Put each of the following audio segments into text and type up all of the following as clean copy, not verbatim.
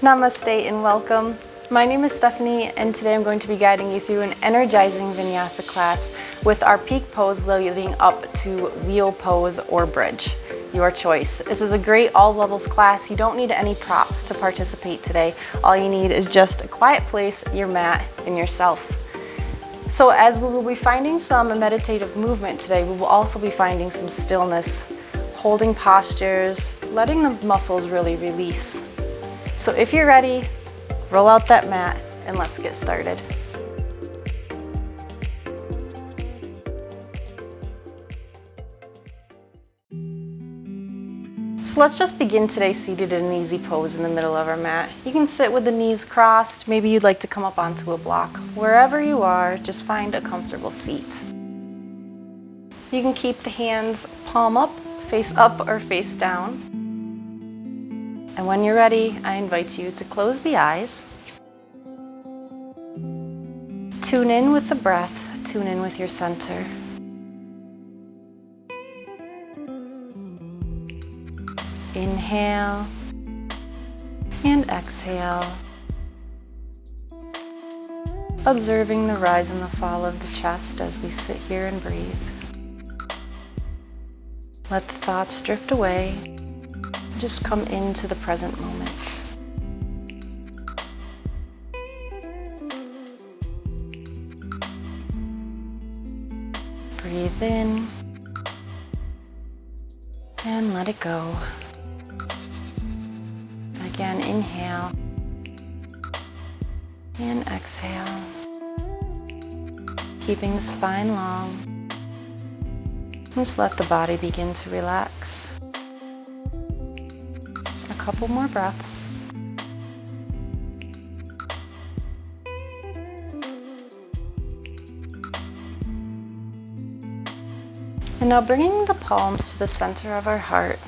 Namaste and welcome. My name is Stephanie and today I'm going to be guiding you through an energizing Vinyasa class with our peak pose leading up to wheel pose or bridge. Your choice. This is a great all levels class. You don't need any props to participate today. All you need is just a quiet place, your mat, and yourself. So as we will be finding some meditative movement today, we will also be finding some stillness, holding postures, letting the muscles really release. So if you're ready, roll out that mat and let's get started. So let's just begin today seated in an easy pose in the middle of our mat. You can sit with the knees crossed. Maybe you'd like to come up onto a block. Wherever you are, just find a comfortable seat. You can keep the hands palm up or face down. And when you're ready, I invite you to close the eyes. Tune in with the breath, tune in with your center. Inhale and exhale, observing the rise and the fall of the chest as we sit here and breathe. Let the thoughts drift away, just come into the present moment. Breathe in and let it go. Again, inhale and exhale, keeping the spine long. Just let the body begin to relax. A couple more breaths. And now bringing the palms to the center of our heart,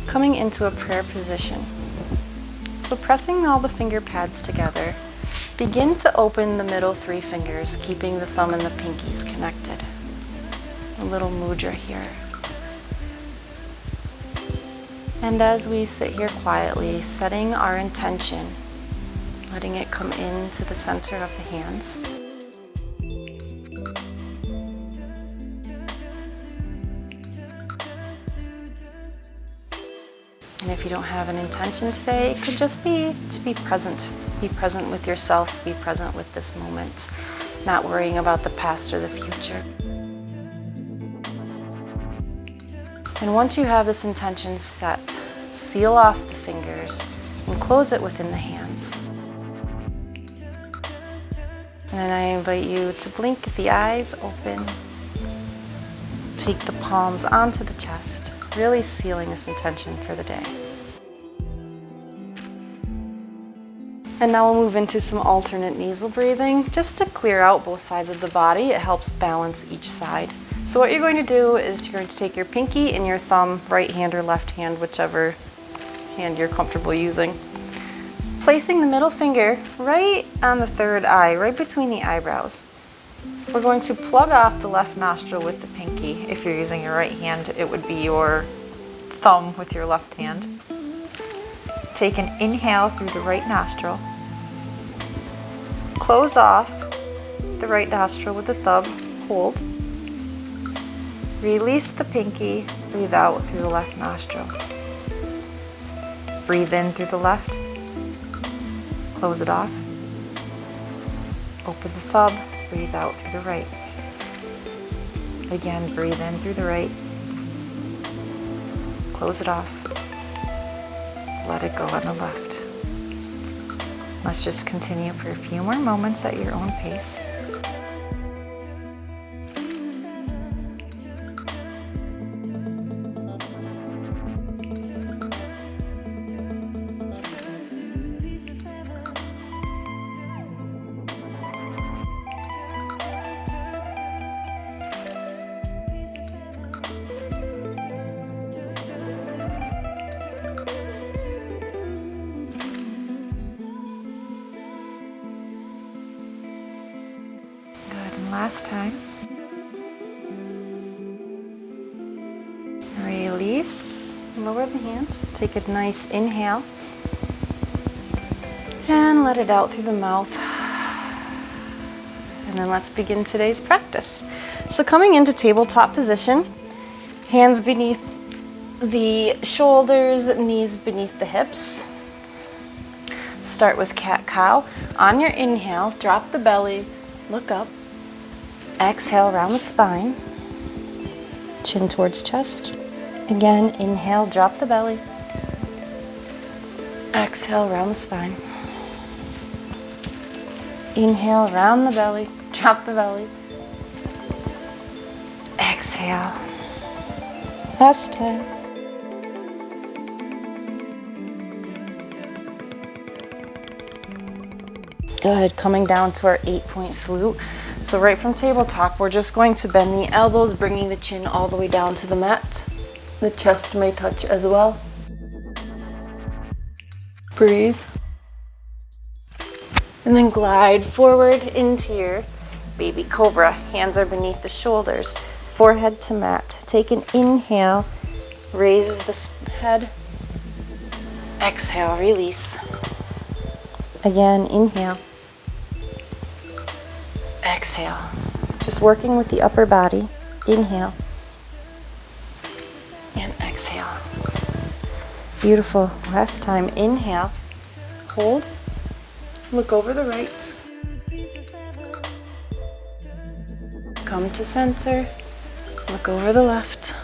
coming into a prayer position. So pressing all the finger pads together, begin to open the middle three fingers, keeping the thumb and the pinkies connected. A little mudra here. And as we sit here quietly, setting our intention, letting it come into the center of the hands. And if you don't have an intention today, it could just be to be present. Be present with yourself, be present with this moment, not worrying about the past or the future. And once you have this intention set, seal off the fingers and close it within the hands. And then I invite you to blink the eyes open. Take the palms onto the chest, really sealing this intention for the day. And now we'll move into some alternate nasal breathing just to clear out both sides of the body. It helps balance each side. So what you're going to do is you're going to take your pinky and your thumb, right hand or left hand, whichever hand you're comfortable using. Placing the middle finger right on the third eye, right between the eyebrows. We're going to plug off the left nostril with the pinky. If you're using your right hand, it would be your thumb with your left hand. Take an inhale through the right nostril. Close off the right nostril with the thumb. Hold. Release the pinky. Breathe out through the left nostril. Breathe in through the left. Close it off. Open the thumb. Breathe out through the right. Again, breathe in through the right. Close it off. Let it go on the left. Let's just continue for a few more moments at your own pace. Last time. Release, lower the hands, take a nice inhale And let it out through the mouth. And then let's begin today's practice. So coming into tabletop position, hands beneath the shoulders, knees beneath the hips. Start with cat-cow. On your inhale, drop the belly, look up. Exhale, round the spine. Chin towards chest. Again, inhale, drop the belly. Exhale, round the spine. Inhale, round the belly, drop the belly. Exhale. Last time. Good, coming down to our 8-point salute. So right from tabletop, we're just going to bend the elbows, bringing the chin all the way down to the mat. The chest may touch as well. Breathe. And then glide forward into your baby cobra. Hands are beneath the shoulders, forehead to mat. Take an inhale, raise the head. Exhale, release. Again, inhale. Exhale. Just working with the upper body. Inhale. And exhale. Beautiful. Last time. Inhale. Hold. Look over the right. Come to center. Look over the left.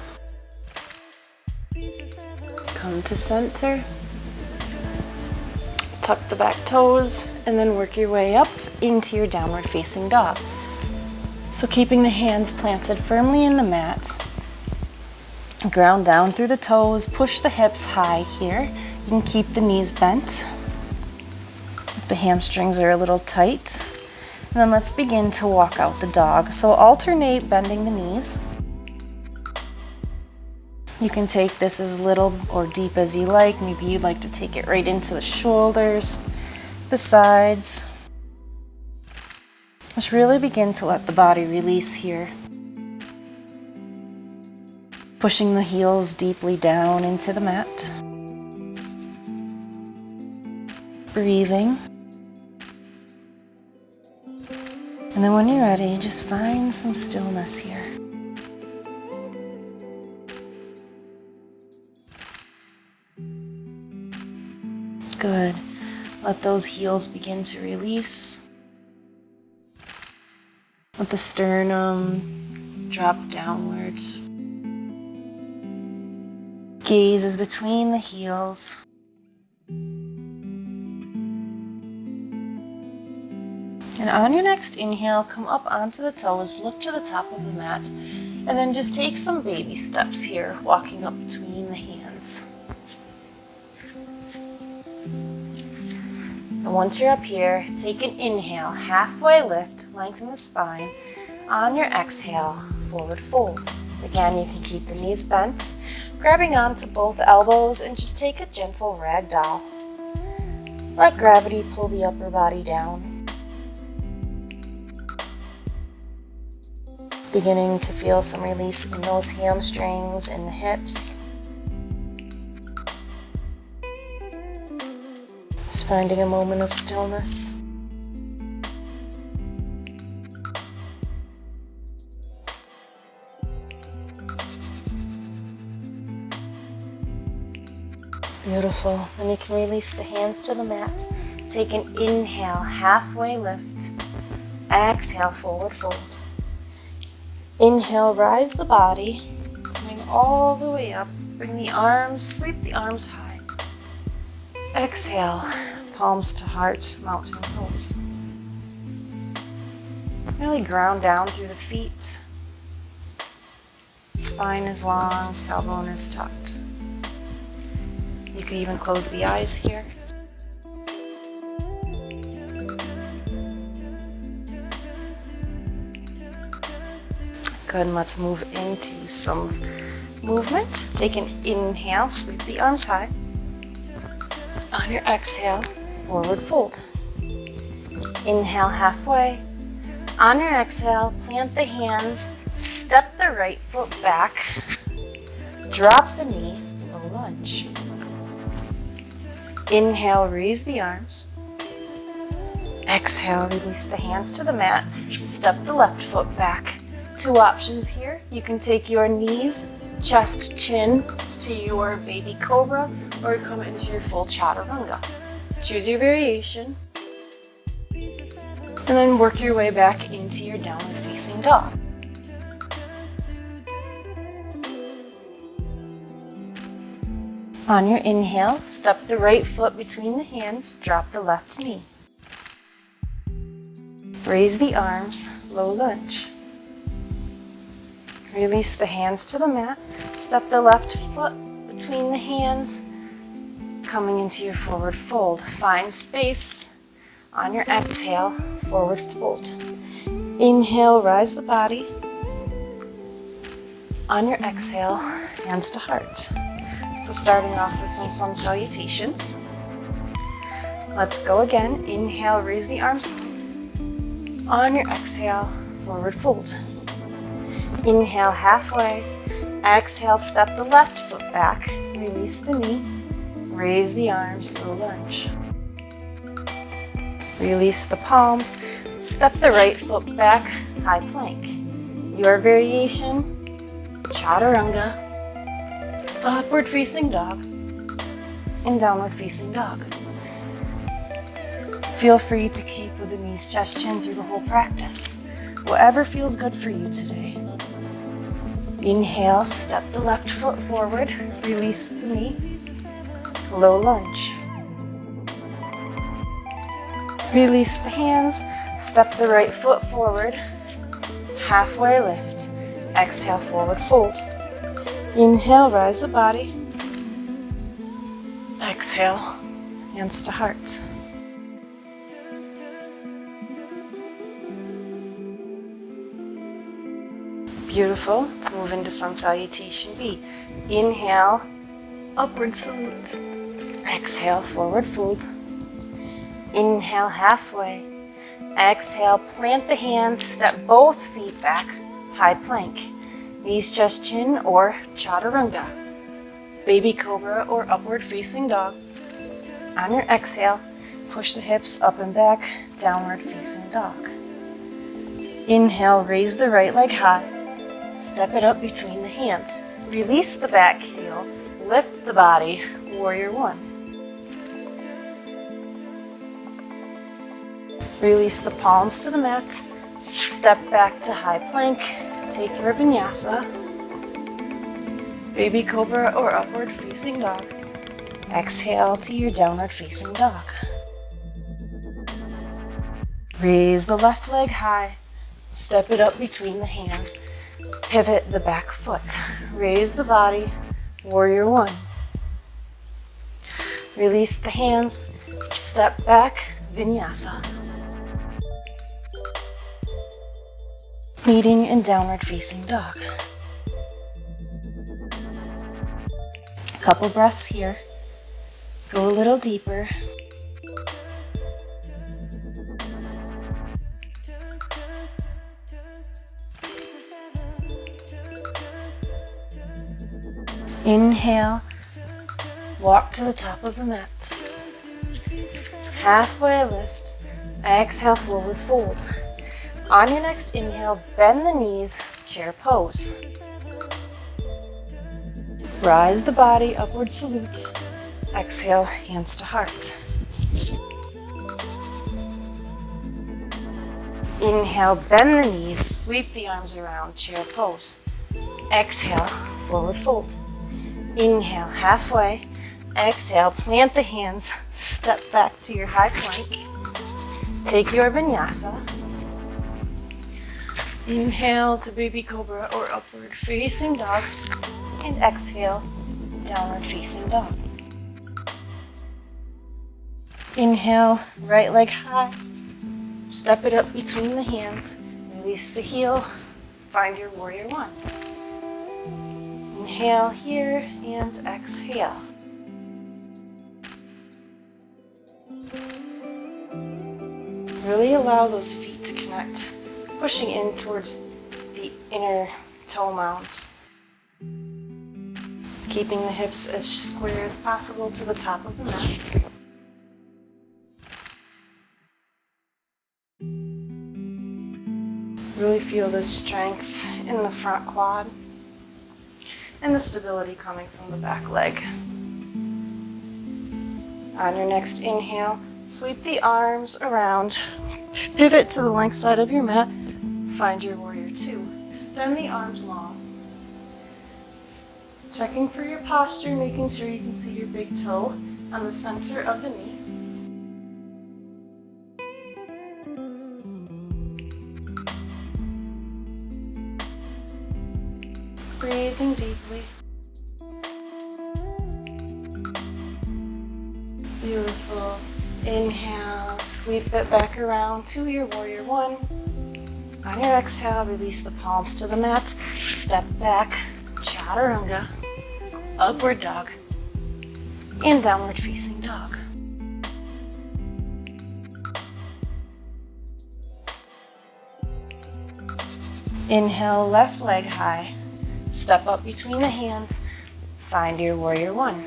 Come to center. Tuck the back toes and then work your way up into your downward facing dog. So keeping the hands planted firmly in the mat. Ground down through the toes, push the hips high here. You can keep the knees bent if the hamstrings are a little tight. And then let's begin to walk out the dog. So alternate bending the knees. You can take this as little or deep as you like. Maybe you'd like to take it right into the shoulders, the sides. Just really begin to let the body release here. Pushing the heels deeply down into the mat. Breathing. And then when you're ready, just find some stillness here. Good. Let those heels begin to release. Let the sternum drop downwards. Gaze is between the heels. And on your next inhale, come up onto the toes, look to the top of the mat, and then just take some baby steps here, walking up between the hands. And once you're up here, take an inhale, halfway lift, lengthen the spine. On your exhale, forward fold. Again, you can keep the knees bent, grabbing onto both elbows, and just take a gentle ragdoll. Let gravity pull the upper body down. Beginning to feel some release in those hamstrings and the hips. Just finding a moment of stillness. Beautiful. Then you can release the hands to the mat. Take an inhale, halfway lift. Exhale, forward fold. Inhale, rise the body, coming all the way up. Bring the arms, sweep the arms high. Exhale, palms to heart, mountain pose. Really ground down through the feet. Spine is long, tailbone is tucked. You could even close the eyes here. Good, and let's move into some movement. Take an inhale, sweep the arms high. On your exhale, forward fold. Inhale halfway. On your exhale, plant the hands, step the right foot back, drop the knee, low lunge. Inhale, raise the arms. Exhale, release the hands to the mat. Step the left foot back. Two options here. You can take your knees, chest, chin to your baby cobra, or come into your full chaturanga. Choose your variation. And then work your way back into your downward facing dog. On your inhale, step the right foot between the hands, drop the left knee. Raise the arms, low lunge. Release the hands to the mat, step the left foot between the hands, coming into your forward fold. Find space. On your exhale, forward fold. Inhale, rise the body. On your exhale, hands to heart. So starting off with some sun salutations. Let's go again. Inhale, raise the arms. On your exhale, forward fold. Inhale, halfway. Exhale, step the left foot back. Release the knee. Raise the arms, low lunge. Release the palms. Step the right foot back, high plank. Your variation, chaturanga, upward facing dog, and downward facing dog. Feel free to keep with the knees, chest, chin through the whole practice. Whatever feels good for you today. Inhale, step the left foot forward, release the knee, low lunge. Release the hands, step the right foot forward, halfway lift. Exhale, forward fold. Inhale, rise the body. Exhale, hands to heart. Beautiful. Move into sun salutation B. Inhale, upward salute. Exhale, forward fold. Inhale, halfway. Exhale, plant the hands, step both feet back, high plank. Knees, chest, chin, or chaturanga. Baby cobra or upward facing dog. On your exhale, push the hips up and back, downward facing dog. Inhale, raise the right leg high. Step it up between the hands. Release the back heel, lift the body, warrior one. Release the palms to the mat, step back to high plank, take your vinyasa, baby cobra or upward facing dog. Exhale to your downward facing dog. Raise the left leg high, step it up between the hands, pivot the back foot, raise the body, warrior one. Release the hands, step back, vinyasa. Meeting in downward facing dog. A couple breaths here. Go a little deeper. Inhale, walk to the top of the mat. Halfway lift, exhale, forward fold. On your next inhale, bend the knees, chair pose. Rise the body, upward salute. Exhale, hands to heart. Inhale, bend the knees, sweep the arms around, chair pose. Exhale, forward fold. Inhale, halfway. Exhale, plant the hands, step back to your high plank. Take your vinyasa. Inhale to baby cobra or upward facing dog. And exhale, downward facing dog. Inhale, right leg high. Step it up between the hands. Release the heel. Find your warrior one. Inhale here and exhale. Really allow those feet to connect, pushing in towards the inner toe mounds. Keeping the hips as square as possible to the top of the mat. Really feel the strength in the front quad and the stability coming from the back leg. On your next inhale, sweep the arms around, pivot to the length side of your mat, find your warrior two. Extend the arms long. Checking for your posture, making sure you can see your big toe on the center of the knee. Breathing deeply. Beautiful. Inhale, sweep it back around to your warrior one. On your exhale, release the palms to the mat. Step back, chaturanga, upward dog, and downward facing dog. Inhale, left leg high. Step up between the hands. Find your warrior one.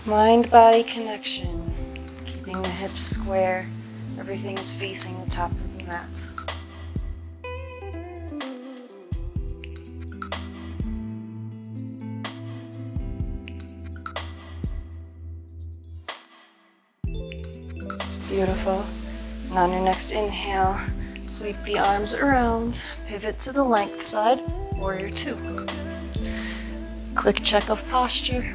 Mind-body connection. Keeping the hips square. Everything is facing the top of the mat. Beautiful. And on your next inhale, sweep the arms around, pivot to the length side, warrior two. Quick check of posture.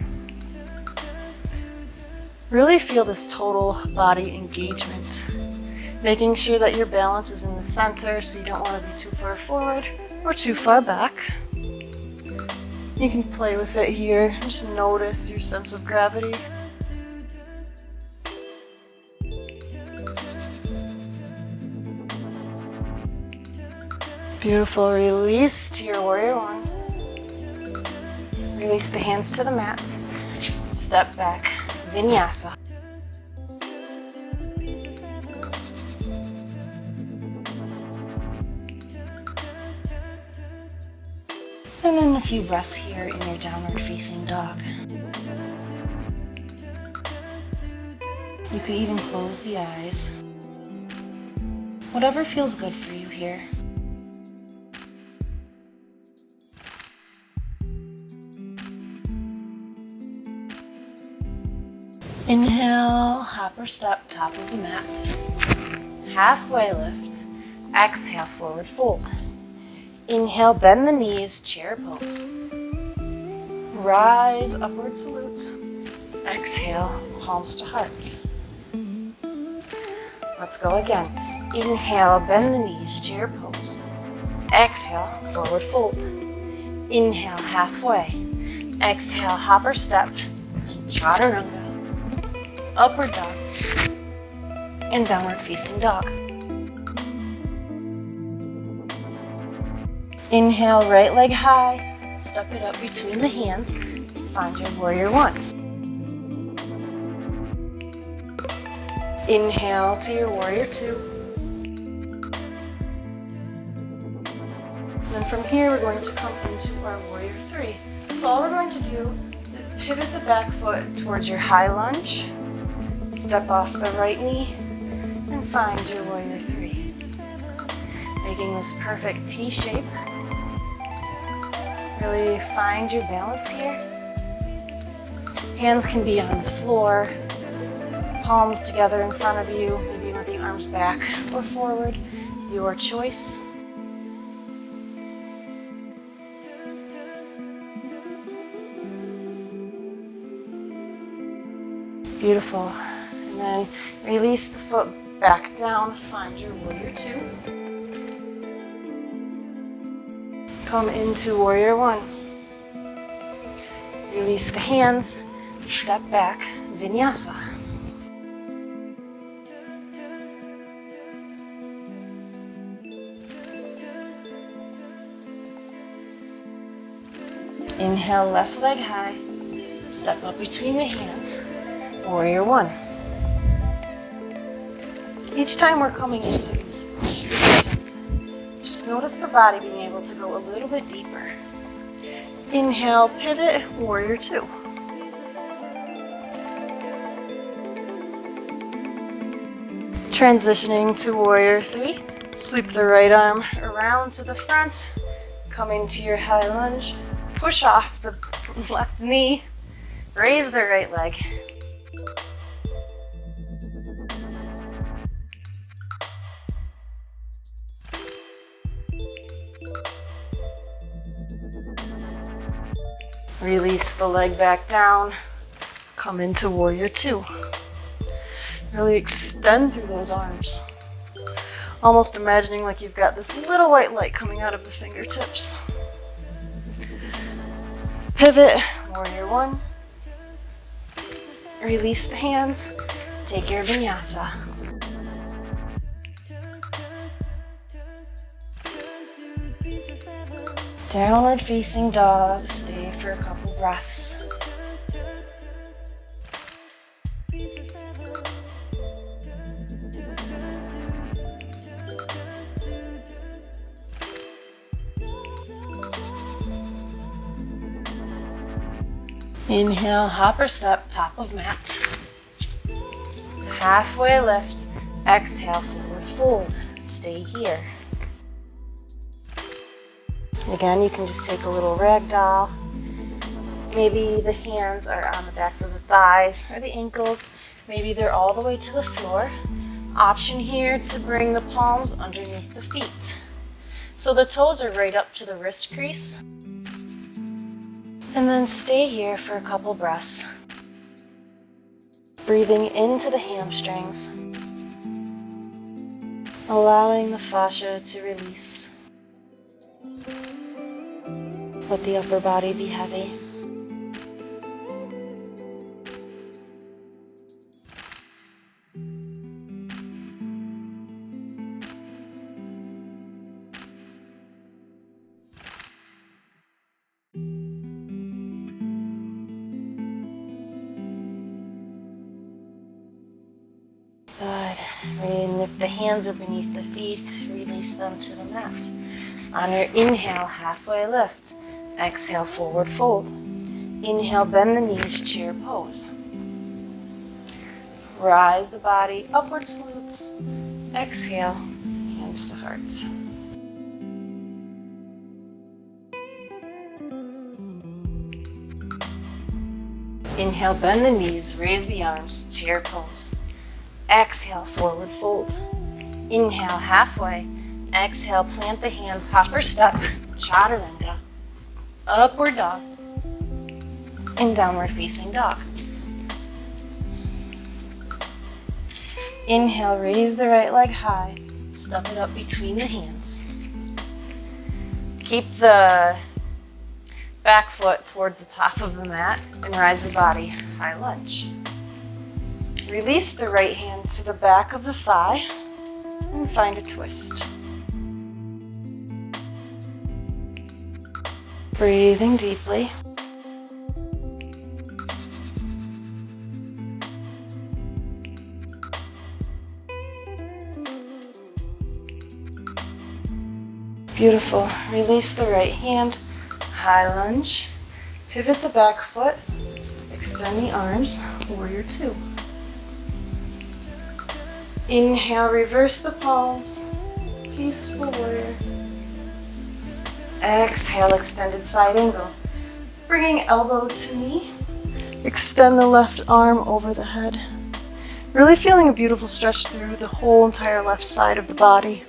Really feel this total body engagement. Making sure that your balance is in the center so you don't want to be too far forward or too far back. You can play with it here. Just notice your sense of gravity. Beautiful. Release to your warrior one. Release the hands to the mat. Step back. Vinyasa. And then a few breaths here in your downward facing dog. You could even close the eyes. Whatever feels good for you here. Inhale, hop or step, top of the mat. Halfway lift. Exhale, forward fold. Inhale, bend the knees, chair pose. Rise, upward salute. Exhale, palms to heart. Let's go again. Inhale, bend the knees, chair pose. Exhale, forward fold. Inhale, halfway. Exhale, hop or step, chaturanga. Upward dog, and downward facing dog. Inhale, right leg high, step it up between the hands, find your warrior one. Inhale to your warrior two. And then from here, we're going to come into our warrior three. So all we're going to do is pivot the back foot towards your high lunge. Step off the right knee and find your warrior three. Making this perfect T shape. Really find your balance here. Hands can be on the floor, palms together in front of you, maybe with the arms back or forward, your choice. Beautiful. And then release the foot back down, find your warrior two. Come into warrior one. Release the hands, step back, vinyasa. Inhale, left leg high, step up between the hands, warrior one. Each time we're coming into these positions, just notice the body being able to go a little bit deeper. Inhale, pivot, warrior two. Transitioning to warrior three. Sweep the right arm around to the front. Come into your high lunge. Push off the left knee. Raise the right leg. Release the leg back down. Come into warrior two. Really extend through those arms. Almost imagining like you've got this little white light coming out of the fingertips. Pivot, warrior one. Release the hands. Take your vinyasa. Downward facing dog. Stay for a couple breaths. Inhale, hopper step, top of mat. Halfway lift. Exhale, forward fold. Stay here. Again, you can just take a little ragdoll. Maybe the hands are on the backs of the thighs or the ankles. Maybe they're all the way to the floor. Option here to bring the palms underneath the feet. So the toes are right up to the wrist crease. And then stay here for a couple breaths. Breathing into the hamstrings. Allowing the fascia to release. Let the upper body be heavy. Good. And if the hands are beneath the feet, release them to the mat. On your inhale, halfway lift. Exhale, forward fold. Inhale, bend the knees, chair pose. Rise the body, upward salutes. Exhale, hands to hearts. Inhale, bend the knees, raise the arms, chair pose. Exhale, forward fold. Inhale, halfway. Exhale, plant the hands, hopper step, chaturanga. Upward dog. And downward facing dog. Inhale, raise the right leg high. Step it up between the hands. Keep the back foot towards the top of the mat and rise the body, high lunge. Release the right hand to the back of the thigh and find a twist. Breathing deeply. Beautiful. Release the right hand, high lunge. Pivot the back foot, extend the arms, warrior two. Inhale, reverse the palms, peaceful warrior. Exhale, extended side angle. Bringing elbow to knee. Extend the left arm over the head. Really feeling a beautiful stretch through the whole entire left side of the body.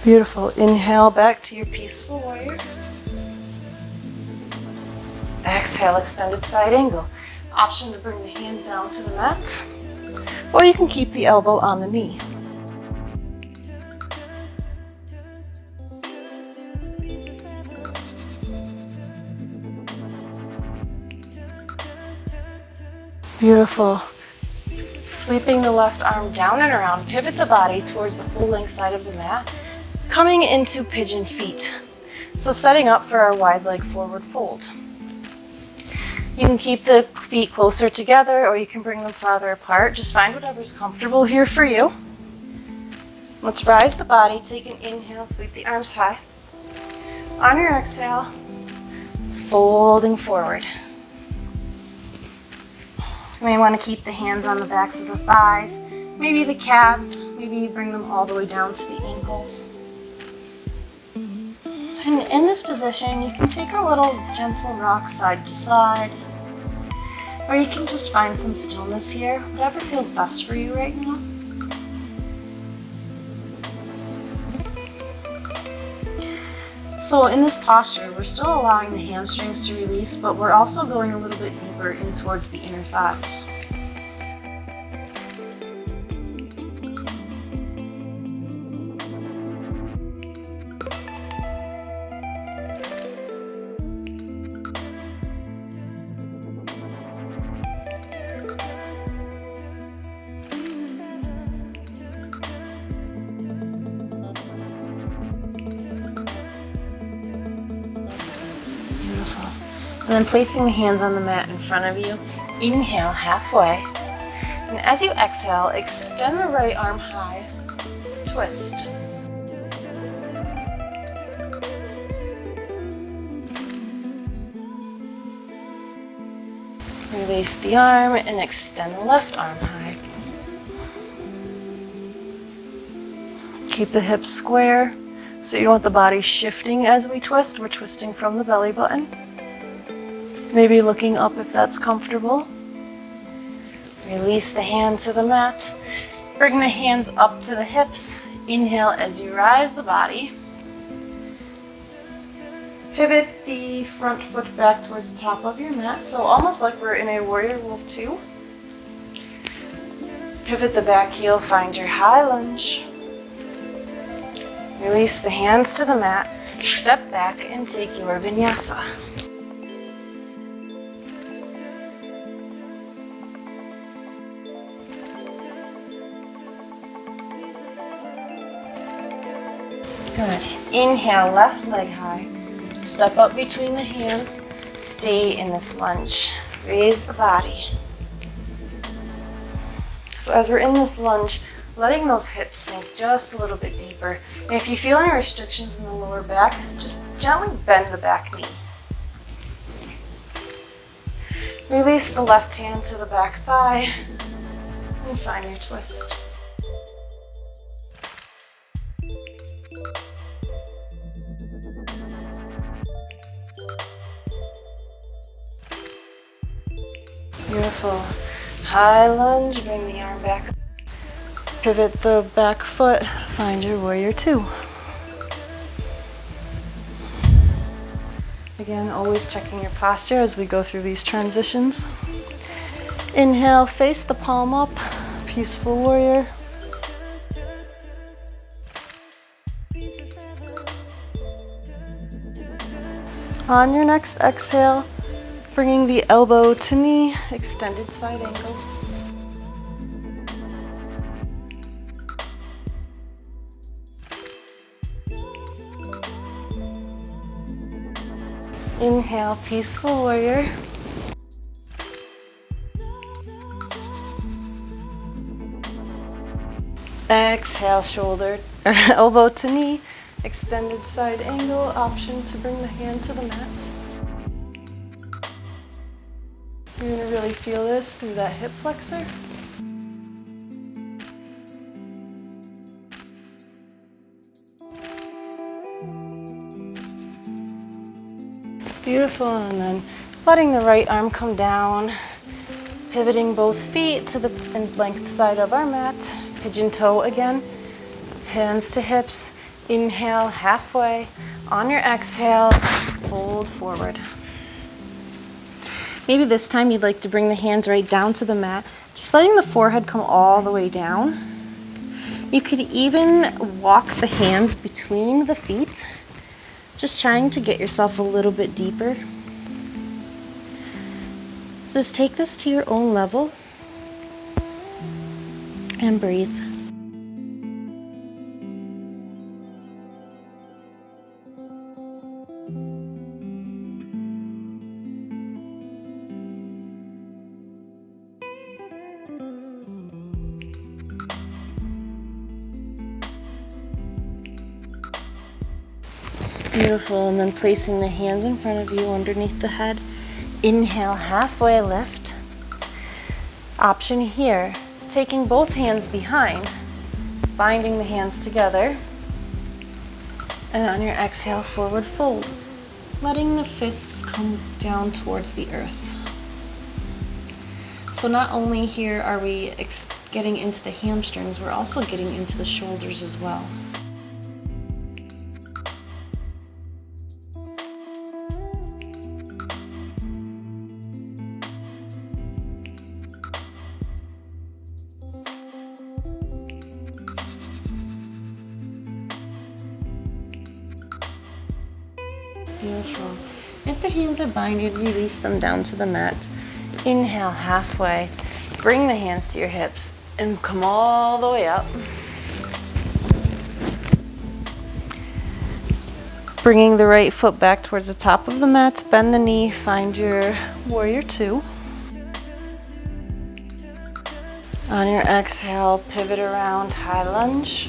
Beautiful. Inhale, back to your peaceful warrior. Exhale, extended side angle. Option to bring the hands down to the mat, or you can keep the elbow on the knee. Beautiful. Sweeping the left arm down and around, pivot the body towards the full length side of the mat, coming into pigeon feet. So setting up for our wide leg forward fold. You can keep the feet closer together or you can bring them farther apart. Just find whatever's comfortable here for you. Let's rise the body, take an inhale, sweep the arms high. On your exhale, folding forward. You may want to keep the hands on the backs of the thighs, maybe the calves, maybe bring them all the way down to the ankles. And in this position, you can take a little gentle rock side to side, or you can just find some stillness here, whatever feels best for you right now. So in this posture, we're still allowing the hamstrings to release, but we're also going a little bit deeper in towards the inner thighs. And then placing the hands on the mat in front of you, inhale halfway. And as you exhale, extend the right arm high, twist. Release the arm and extend the left arm high. Keep the hips square, so you don't want the body shifting as we twist. We're twisting from the belly button. Maybe looking up if that's comfortable. Release the hand to the mat. Bring the hands up to the hips. Inhale as you rise the body. Pivot the front foot back towards the top of your mat, so almost like we're in a warrior wolf 2. Pivot the back heel, find your high lunge. Release the hands to the mat. Step back and take your vinyasa. Good. Inhale, left leg high. Step up between the hands. Stay in this lunge. Raise the body. So as we're in this lunge, letting those hips sink just a little bit deeper. And if you feel any restrictions in the lower back, just gently bend the back knee. Release the left hand to the back thigh and find your twist. Beautiful. High lunge, bring the arm back. Pivot the back foot, find your warrior 2. Again, always checking your posture as we go through these transitions. Inhale, face the palm up, peaceful warrior. On your next exhale, bringing the elbow to knee, extended side angle. Inhale, peaceful warrior. Exhale, shoulder or elbow to knee, extended side angle, option to bring the hand to the mat. You're going to really feel this through that hip flexor. Beautiful, and then letting the right arm come down, pivoting both feet to the length side of our mat, pigeon toe again, hands to hips, inhale halfway, on your exhale, fold forward. Maybe this time you'd like to bring the hands right down to the mat, just letting the forehead come all the way down. You could even walk the hands between the feet, just trying to get yourself a little bit deeper. So just take this to your own level and breathe. Beautiful, and then placing the hands in front of you underneath the head. Inhale, halfway lift. Option here, taking both hands behind, binding the hands together, and on your exhale, forward fold, letting the fists come down towards the earth. So not only here are we getting into the hamstrings, we're also getting into the shoulders as well. Beautiful. If the hands are binded, release them down to the mat. Inhale halfway, bring the hands to your hips and come all the way up. Bringing the right foot back towards the top of the mat, bend the knee, find your warrior two. On your exhale, pivot around, high lunge.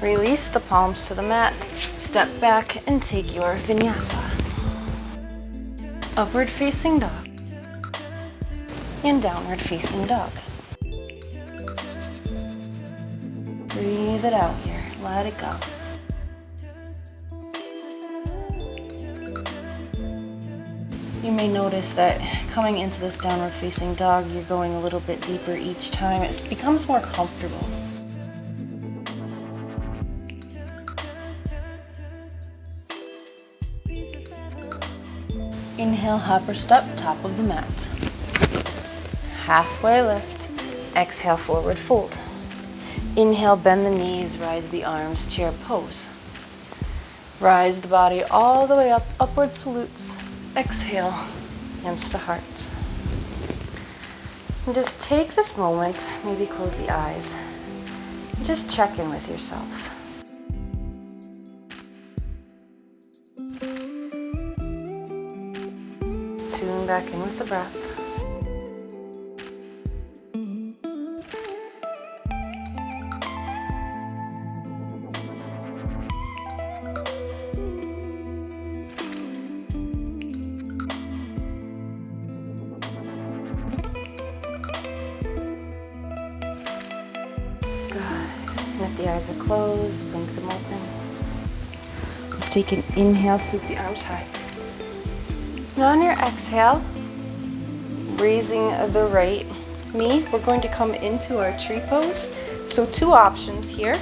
Release the palms to the mat, step back and take your vinyasa. Upward facing dog and downward facing dog. Breathe it out here, let it go. You may notice that coming into this downward facing dog, you're going a little bit deeper each time. It becomes more comfortable. Inhale, hopper step, top of the mat. Halfway lift, exhale, forward fold. Inhale, bend the knees, rise the arms, chair pose. Rise the body all the way up, upward salutes. Exhale, hands to hearts. And just take this moment, maybe close the eyes, and just check in with yourself. Tune back in with the breath. Good. And if the eyes are closed, blink them open. Let's take an inhale, sweep the arms high. Now on your exhale, raising the right knee, we're going to come into our tree pose. So two options here.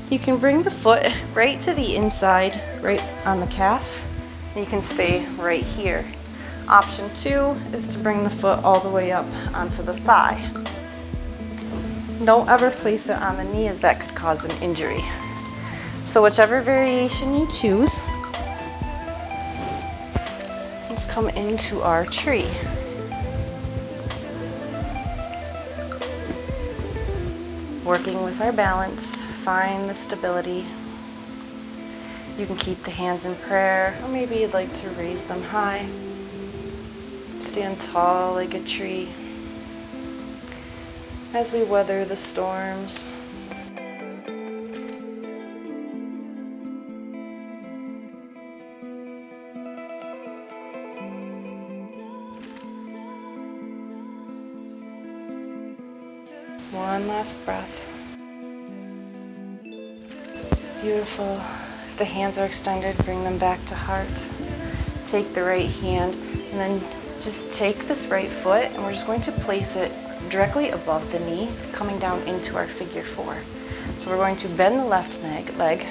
You can bring the foot right to the inside, right on the calf, and you can stay right here. Option two is to bring the foot all the way up onto the thigh. Don't ever place it on the knee, as that could cause an injury. So whichever variation you choose, let's come into our tree. Working with our balance, find the stability. You can keep the hands in prayer, or maybe you'd like to raise them high. Stand tall like a tree as we weather the storms. One last breath. Beautiful. If the hands are extended, bring them back to heart. Take the right hand and then just take this right foot and we're just going to place it directly above the knee, coming down into our figure four. So we're going to bend the left leg.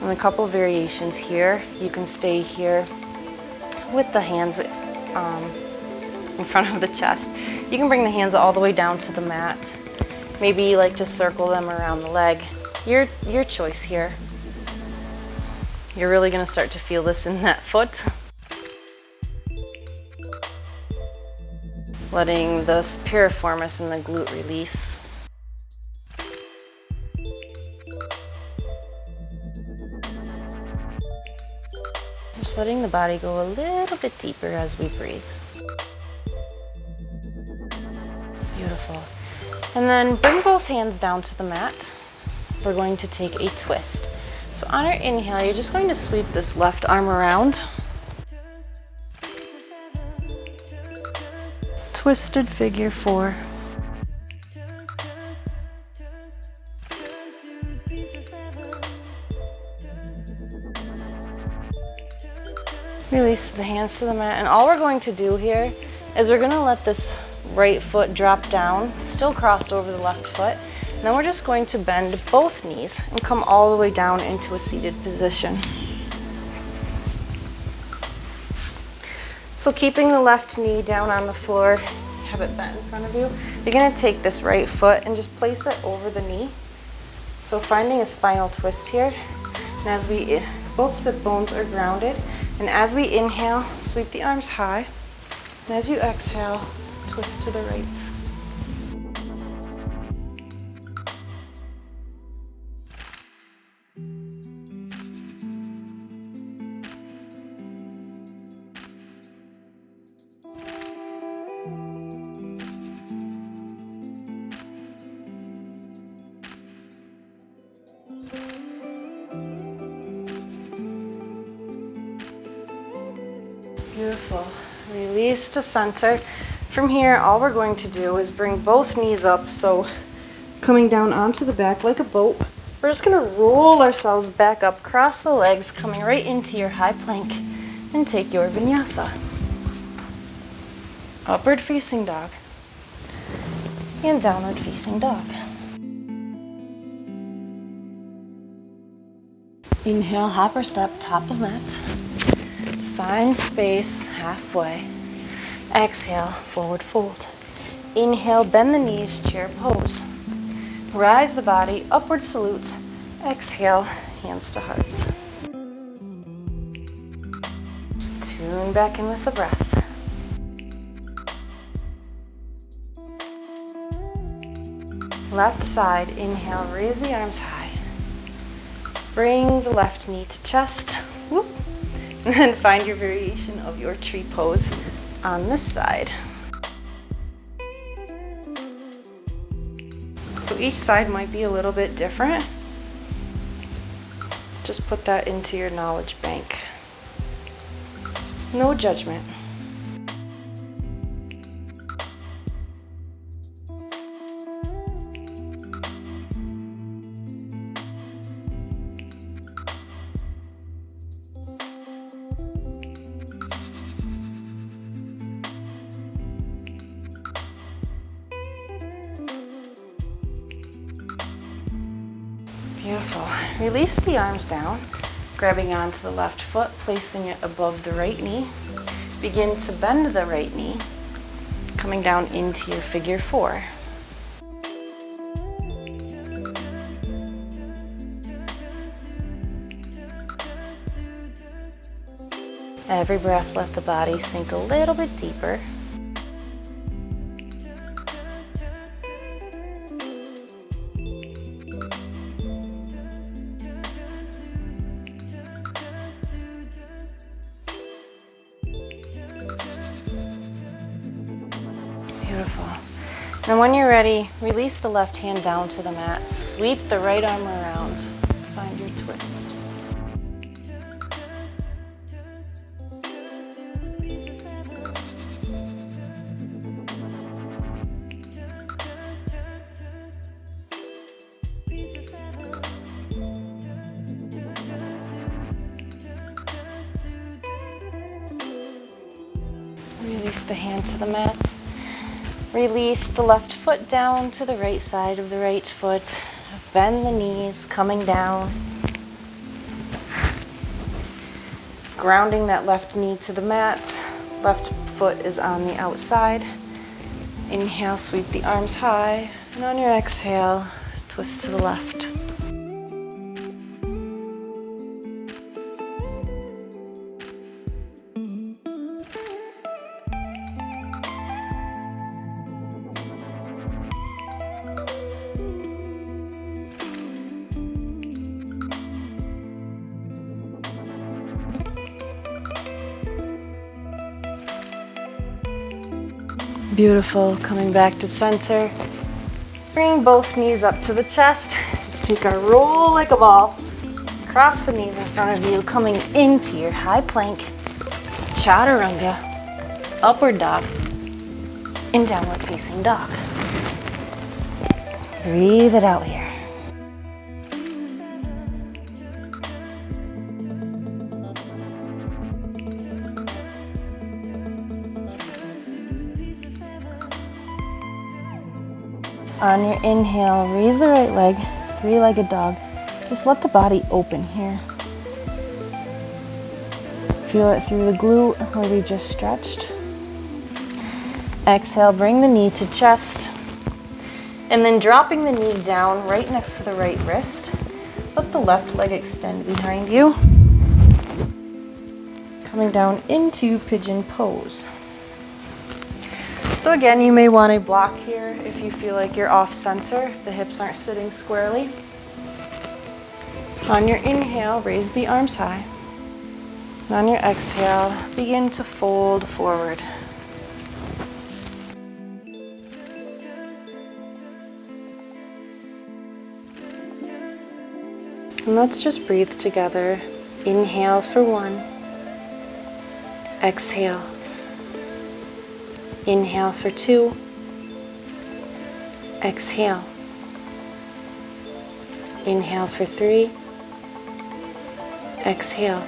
And a couple variations here. You can stay here with the hands in front of the chest. You can bring the hands all the way down to the mat. Maybe you like to circle them around the leg. Your choice here. You're really going to start to feel this in that foot. Letting the piriformis and the glute release. Just letting the body go a little bit deeper as we breathe. Beautiful. And then bring both hands down to the mat. We're going to take a twist. So on our inhale, you're just going to sweep this left arm around. twisted figure 4. Release the hands to the mat, and all we're going to do here is we're going to let this right foot drop down, still crossed over the left foot. And then we're just going to bend both knees and come all the way down into a seated position. So keeping the left knee down on the floor, have it bent in front of you. You're going to take this right foot and just place it over the knee. So finding a spinal twist here. And as both sit bones are grounded. And as we inhale, sweep the arms high. And as you exhale, twist to the right. Beautiful. Release to center. From here, all we're going to do is bring both knees up, so coming down onto the back like a boat. We're just going to roll ourselves back up, cross the legs, coming right into your high plank, and take your vinyasa. Upward facing dog and downward facing dog. Inhale, hopper step, top of mat. Find space halfway. Exhale, forward fold. Inhale, bend the knees, chair pose. Rise the body, upward salute. Exhale, hands to hearts. Tune back in with the breath. Left side, inhale, raise the arms high. Bring the left knee to chest. Whoop. And then find your variation of your tree pose on this side. So each side might be a little bit different. Just put that into your knowledge bank. No judgment. Beautiful. Release the arms down, grabbing onto the left foot, placing it above the right knee. Begin to bend the right knee, coming down into your figure 4. Every breath, let the body sink a little bit deeper. Beautiful. And when you're ready, release the left hand down to the mat. Sweep the right arm around. Find your twist. Release the hand to the mat. Release the left foot down to the right side of the right foot. Bend the knees, coming down. Grounding that left knee to the mat. Left foot is on the outside. Inhale, sweep the arms high. And on your exhale, twist to the left. Beautiful. Coming back to center. Bring both knees up to the chest. Just take our roll like a ball. Cross the knees in front of you, coming into your high plank. Chaturanga. Upward dog. in downward facing dog. Breathe it out here. On your inhale, raise the right leg, three-legged dog. Just let the body open here. Feel it through the glute where we just stretched. Exhale, bring the knee to chest. And then dropping the knee down right next to the right wrist. Let the left leg extend behind you. Coming down into pigeon pose. So again, you may want a block here if you feel like you're off center, the hips aren't sitting squarely. On your inhale, raise the arms high. And on your exhale, begin to fold forward. And let's just breathe together. Inhale for 1. Exhale. Inhale for 2. Exhale. Inhale for 3. Exhale.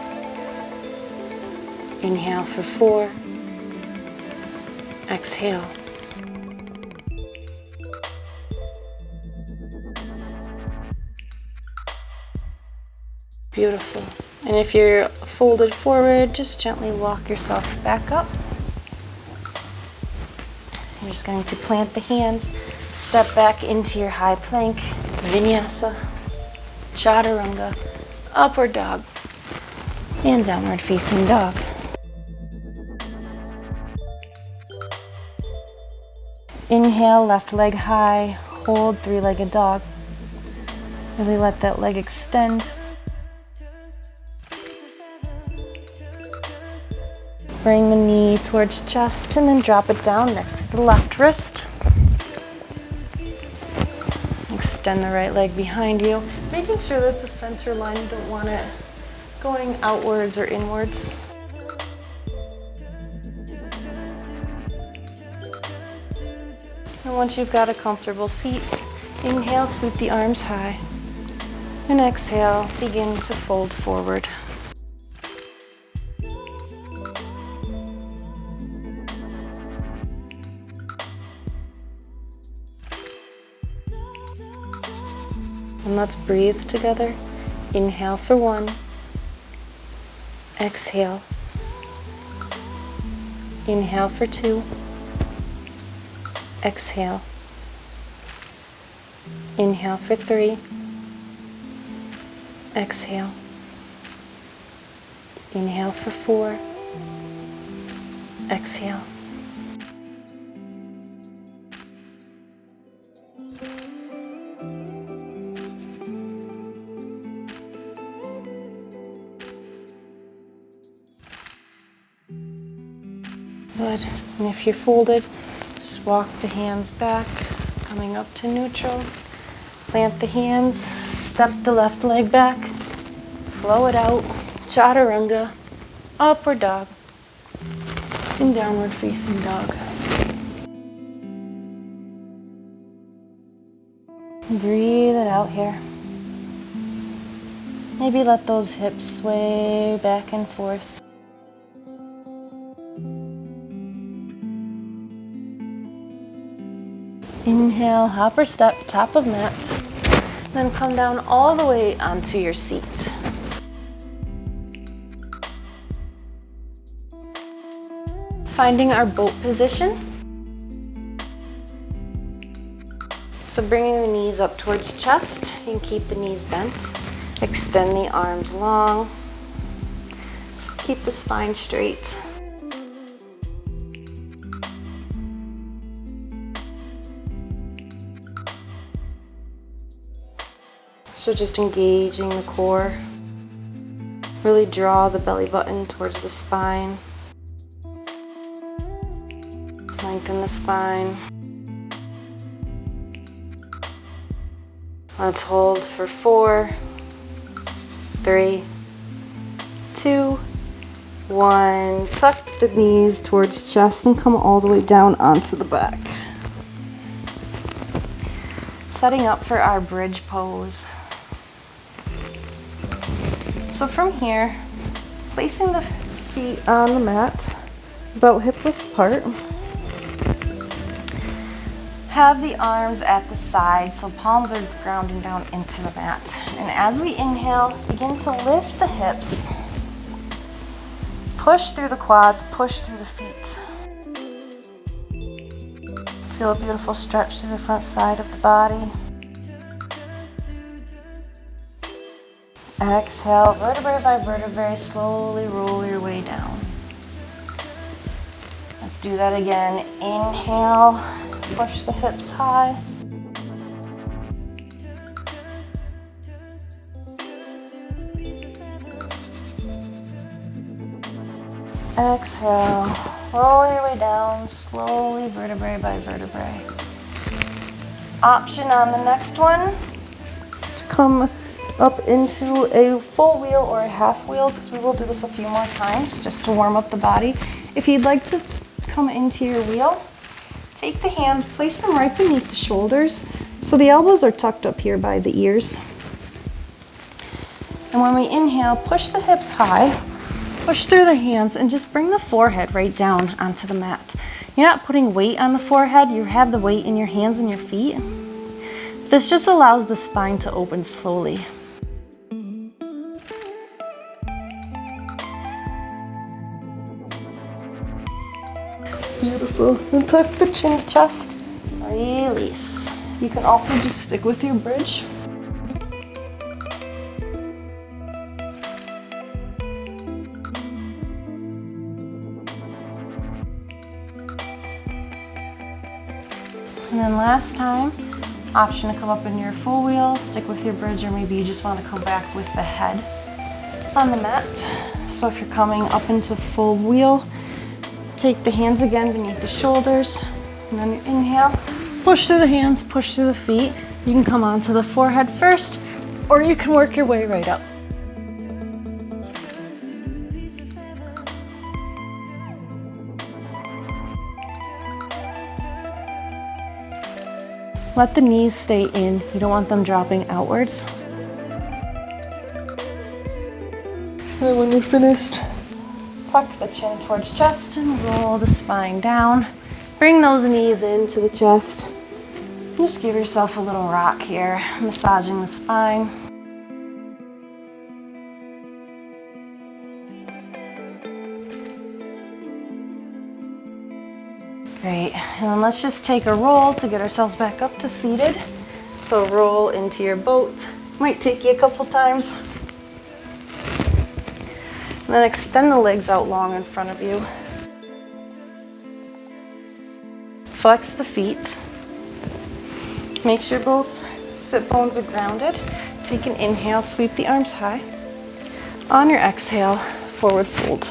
Inhale for 4. Exhale. Beautiful. And if you're folded forward, just gently walk yourself back up. You're just going to plant the hands, step back into your high plank, Vinyasa, Chaturanga, upward dog, and downward facing dog. Inhale, left leg high, hold three-legged dog. Really let that leg extend. Bring the knee towards chest and then drop it down next to the left wrist. Extend the right leg behind you, making sure that's a center line. You don't want it going outwards or inwards. And once you've got a comfortable seat, inhale, sweep the arms high. And exhale, begin to fold forward. And let's breathe together. Inhale for 1. Exhale. Inhale for 2. Exhale. Inhale for 3. Exhale. Inhale for 4. Exhale. Good. And if you're folded, just walk the hands back, coming up to neutral. Plant the hands, step the left leg back, flow it out, Chaturanga, upward dog, and downward facing dog. Breathe it out here. Maybe let those hips sway back and forth. Inhale, hopper step, top of mat. Then come down all the way onto your seat. Finding our boat position. So bringing the knees up towards chest and keep the knees bent. Extend the arms long. So keep the spine straight. So just engaging the core. Really draw the belly button towards the spine. Lengthen the spine. Let's hold for 4, 3, 2, 1. Tuck the knees towards chest and come all the way down onto the back. Setting up for our bridge pose. So from here, placing the feet on the mat, about hip width apart. Have the arms at the side, so palms are grounding down into the mat. And as we inhale, begin to lift the hips. Push through the quads, push through the feet. Feel a beautiful stretch through the front side of the body. Exhale, vertebrae by vertebrae, slowly roll your way down. Let's do that again. Inhale, push the hips high. Exhale, roll your way down, slowly, vertebrae by vertebrae. Option on the next one, to come up into a full wheel or a half wheel, because we will do this a few more times just to warm up the body. If you'd like to come into your wheel, take the hands, place them right beneath the shoulders, so the elbows are tucked up here by the ears. And when we inhale, push the hips high, push through the hands, and just bring the forehead right down onto the mat. You're not putting weight on the forehead, you have the weight in your hands and your feet. This just allows the spine to open slowly. Beautiful. And tuck the chin to chest. Release. You can also just stick with your bridge. And then last time, option to come up into your full wheel, stick with your bridge, or maybe you just want to come back with the head on the mat. So if you're coming up into full wheel, take the hands again beneath the shoulders, and then you inhale, push through the hands, push through the feet. You can come onto the forehead first, or you can work your way right up. Let the knees stay in. You don't want them dropping outwards. And then when you're finished, tuck the chin towards chest and roll the spine down. Bring those knees into the chest. Just give yourself a little rock here, massaging the spine. Great, and then let's just take a roll to get ourselves back up to seated. So roll into your boat. Might take you a couple times. And then extend the legs out long in front of you. Flex the feet. Make sure both sit bones are grounded. Take an inhale, sweep the arms high. On your exhale, forward fold.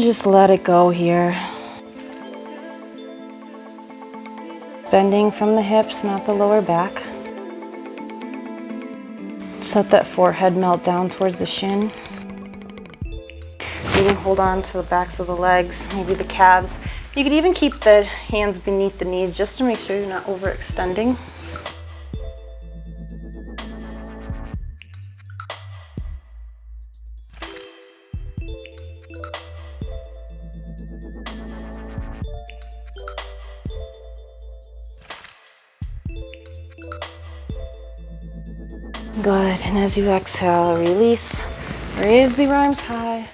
Just let it go here. Bending from the hips, not the lower back. Just let that forehead melt down towards the shin. You can hold on to the backs of the legs, maybe the calves. You could even keep the hands beneath the knees just to make sure you're not overextending. Good, and as you exhale, release. Raise the arms high.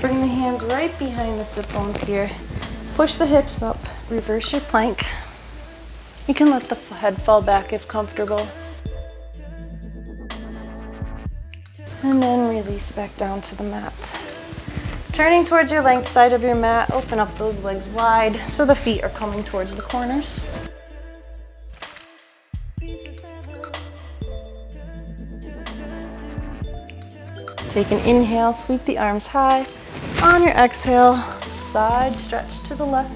Bring the hands right behind the sit bones here. Push the hips up, reverse your plank. You can let the head fall back if comfortable. And then release back down to the mat. Turning towards your length side of your mat, open up those legs wide so the feet are coming towards the corners. Take an inhale, sweep the arms high. On your exhale, side stretch to the left.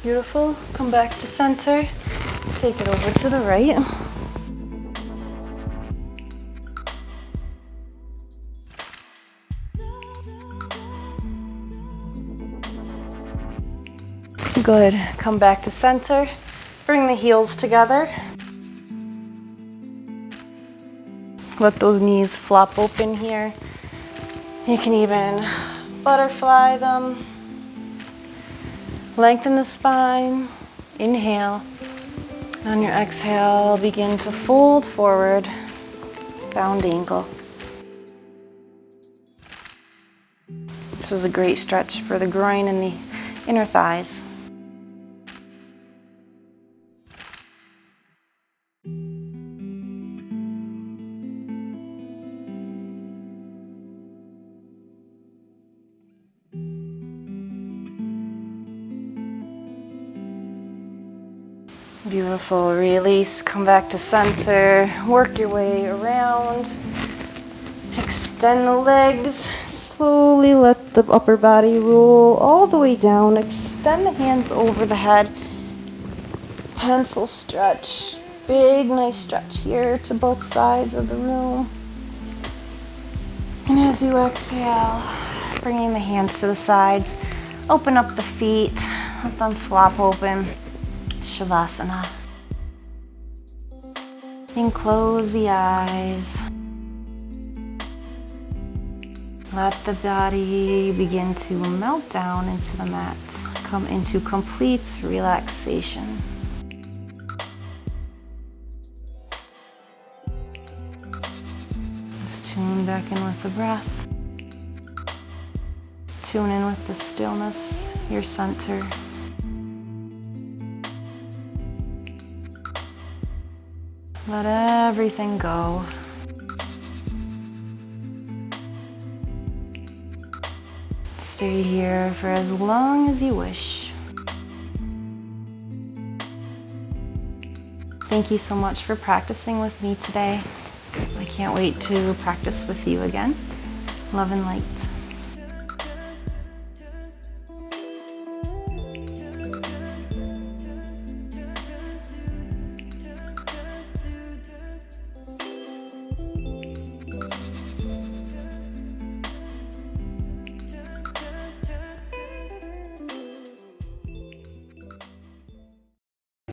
Beautiful. Come back to center. Take it over to the right. Good. Come back to center. Bring the heels together. Let those knees flop open here. You can even butterfly them. Lengthen the spine. Inhale. On your exhale, begin to fold forward. Bound ankle. This is a great stretch for the groin and the inner thighs. Beautiful. Release. Come back to center. Work your way around. Extend the legs. Slowly let the upper body roll all the way down. Extend the hands over the head. Pencil stretch. Big, nice stretch here to both sides of the room. And as you exhale, bringing the hands to the sides, open up the feet. Let them flop open. Shavasana. And close the eyes. Let the body begin to melt down into the mat. Come into complete relaxation. Just tune back in with the breath. Tune in with the stillness, your center. Let everything go. Stay here for as long as you wish. Thank you so much for practicing with me today. I can't wait to practice with you again. Love and light.